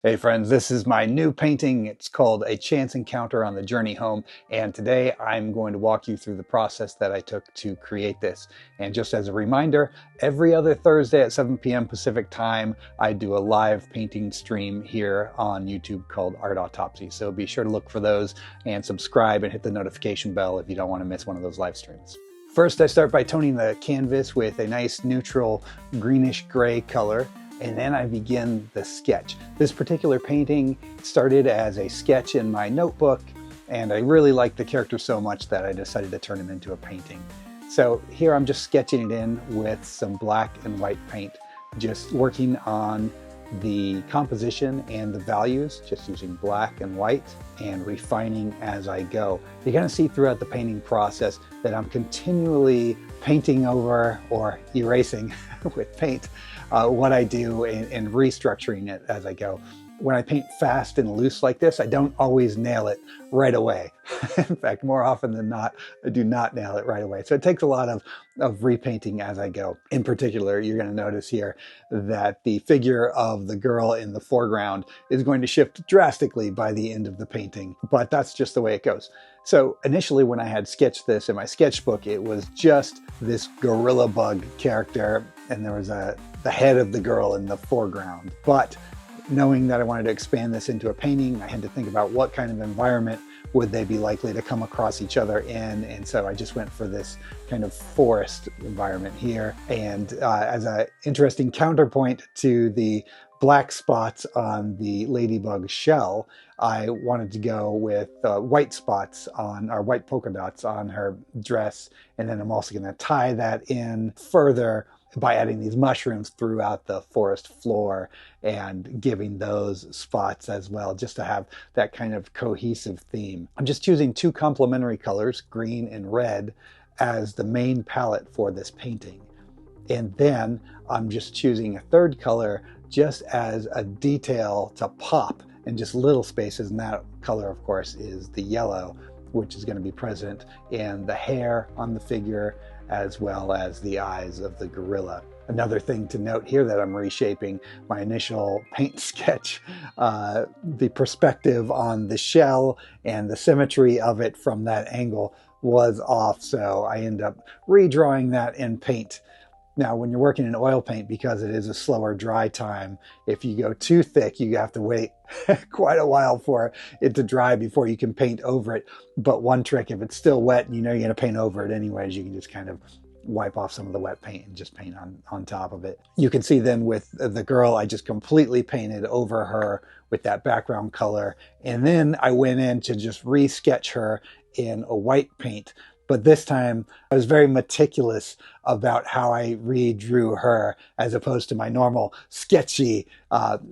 Hey friends, this is my new painting. It's called A Chance Encounter on the Journey Home, and today I'm going to walk you through the process that I took to create this. And just as a reminder, every other Thursday at 7 p.m. Pacific time, I do a live painting stream here on YouTube called Art Autopsy. So be sure to look for those and subscribe and hit the notification bell if you don't want to miss one of those live streams. First, I start by toning the canvas with a nice neutral greenish gray color. And then I begin the sketch. This particular painting started as a sketch in my notebook, and I really liked the character so much that I decided to turn him into a painting. So here I'm just sketching it in with some black and white paint, just working on the composition and the values, just using black and white and refining as I go. You're going to see throughout the painting process that I'm continually painting over or erasing with paint what I do and restructuring it as I go. When I paint fast and loose like this, I don't always nail it right away. In fact, more often than not, I do not nail it right away. So it takes a lot of repainting as I go. In particular, you're going to notice here that the figure of the girl in the foreground is going to shift drastically by the end of the painting, but that's just the way it goes. So initially when I had sketched this in my sketchbook, it was just this gorilla bug character, and there was the head of the girl in the foreground. But knowing that I wanted to expand this into a painting, I had to think about what kind of environment would they be likely to come across each other in. And so I just went for this kind of forest environment here. And as an interesting counterpoint to the black spots on the ladybug shell, I wanted to go with white spots on, or white polka dots on her dress. And then I'm also going to tie that in further by adding these mushrooms throughout the forest floor and giving those spots as well, just to have that kind of cohesive theme. I'm just choosing two complementary colors, green and red, as the main palette for this painting. And then I'm just choosing a third color just as a detail to pop in just little spaces. And that color, of course, is the yellow, which is going to be present in the hair on the figure as well as the eyes of the gorilla. Another thing to note here that I'm reshaping my initial paint sketch, the perspective on the shell and the symmetry of it from that angle was off, so I end up redrawing that in paint. Now, when you're working in oil paint, because it is a slower dry time, if you go too thick, you have to wait quite a while for it to dry before you can paint over it. But one trick, if it's still wet and you know you're going to paint over it anyways, you can just kind of wipe off some of the wet paint and just paint on top of it. You can see then with the girl, I just completely painted over her with that background color. And then I went in to just re-sketch her in a white paint. But this time I was very meticulous about how I redrew her as opposed to my normal sketchy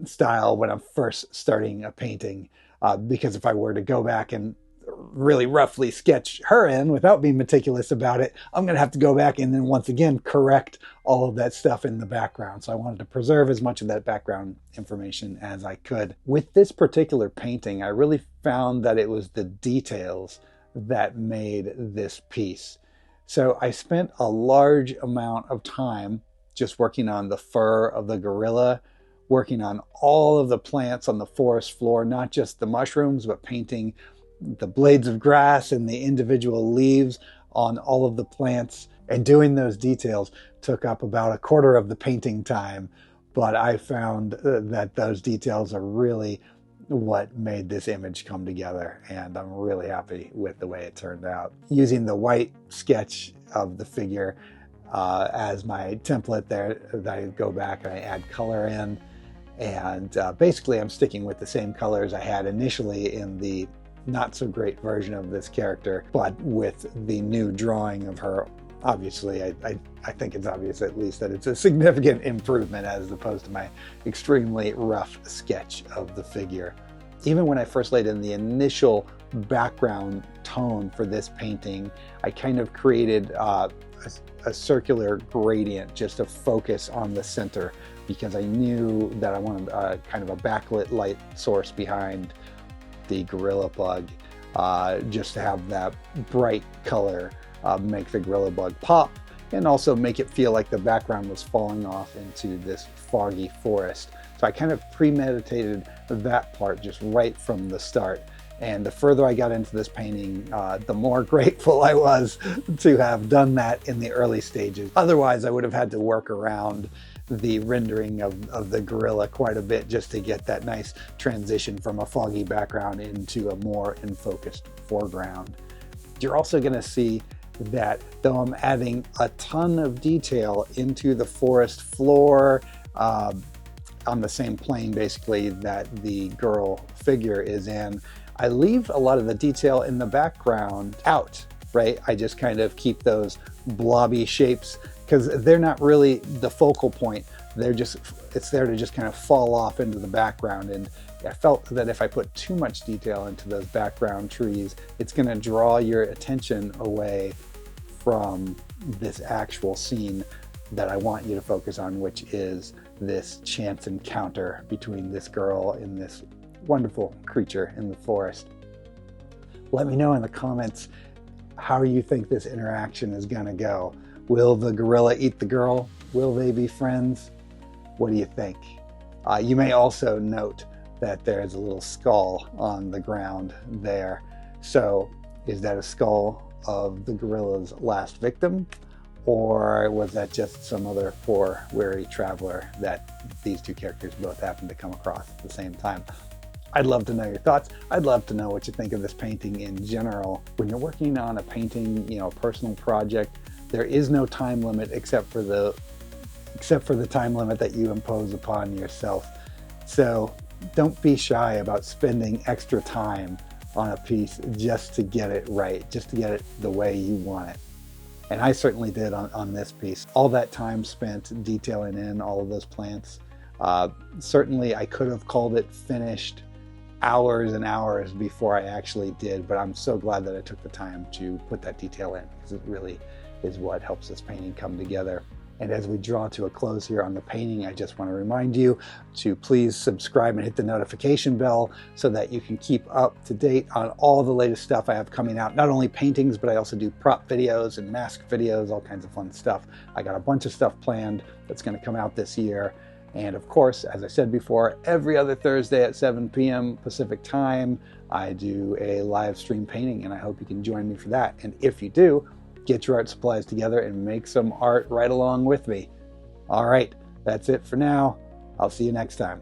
style when I'm first starting a painting. Because if I were to go back and really roughly sketch her in without being meticulous about it, I'm going to have to go back and then once again correct all of that stuff in the background. So I wanted to preserve as much of that background information as I could. With this particular painting, I really found that it was the details that made this piece. So I spent a large amount of time just working on the fur of the gorilla, working on all of the plants on the forest floor, not just the mushrooms, but painting the blades of grass and the individual leaves on all of the plants. And doing those details took up about a quarter of the painting time, but I found that those details are really what made this image come together, and I'm really happy with the way it turned out. Using the white sketch of the figure as my template there, I go back and I add color in, and basically I'm sticking with the same colors I had initially in the not so great version of this character, but with the new drawing of her. Obviously, I think it's obvious at least that it's a significant improvement as opposed to my extremely rough sketch of the figure. Even when I first laid in the initial background tone for this painting, I kind of created a circular gradient just to focus on the center, because I knew that I wanted kind of a backlit light source behind the gorilla bug, just to have that bright color make the gorilla bug pop and also make it feel like the background was falling off into this foggy forest. So I kind of premeditated that part just right from the start. And the further I got into this painting, the more grateful I was to have done that in the early stages. Otherwise, I would have had to work around the rendering of the gorilla quite a bit just to get that nice transition from a foggy background into a more in-focused foreground. You're also going to see that though I'm adding a ton of detail into the forest floor, on the same plane basically that the girl figure is in, I leave a lot of the detail in the background out, right? I just kind of keep those blobby shapes because they're not really the focal point. It's there to just kind of fall off into the background. And I felt that if I put too much detail into those background trees, it's going to draw your attention away from this actual scene that I want you to focus on, which is this chance encounter between this girl and this wonderful creature in the forest. Let me know in the comments how you think this interaction is going to go. Will the gorilla eat the girl? Will they be friends? What do you think? You may also note that there's a little skull on the ground there. So is that a skull of the gorilla's last victim? Or was that just some other poor, weary traveler that these two characters both happened to come across at the same time? I'd love to know your thoughts. I'd love to know what you think of this painting in general. When you're working on a painting, a personal project, there is no time limit except for the time limit that you impose upon yourself. So don't be shy about spending extra time on a piece just to get it right, just to get it the way you want it. And I certainly did on this piece. All that time spent detailing in all of those plants. Certainly I could have called it finished hours and hours before I actually did, but I'm so glad that I took the time to put that detail in, because it really is what helps this painting come together. And as we draw to a close here on the painting, I just want to remind you to please subscribe and hit the notification bell so that you can keep up to date on all the latest stuff I have coming out. Not only paintings, but I also do prop videos and mask videos, all kinds of fun stuff. I got a bunch of stuff planned that's going to come out this year. And of course, as I said before, every other Thursday at 7 p.m. Pacific time, I do a live stream painting, and I hope you can join me for that. And if you do, get your art supplies together and make some art right along with me. All right, that's it for now. I'll see you next time.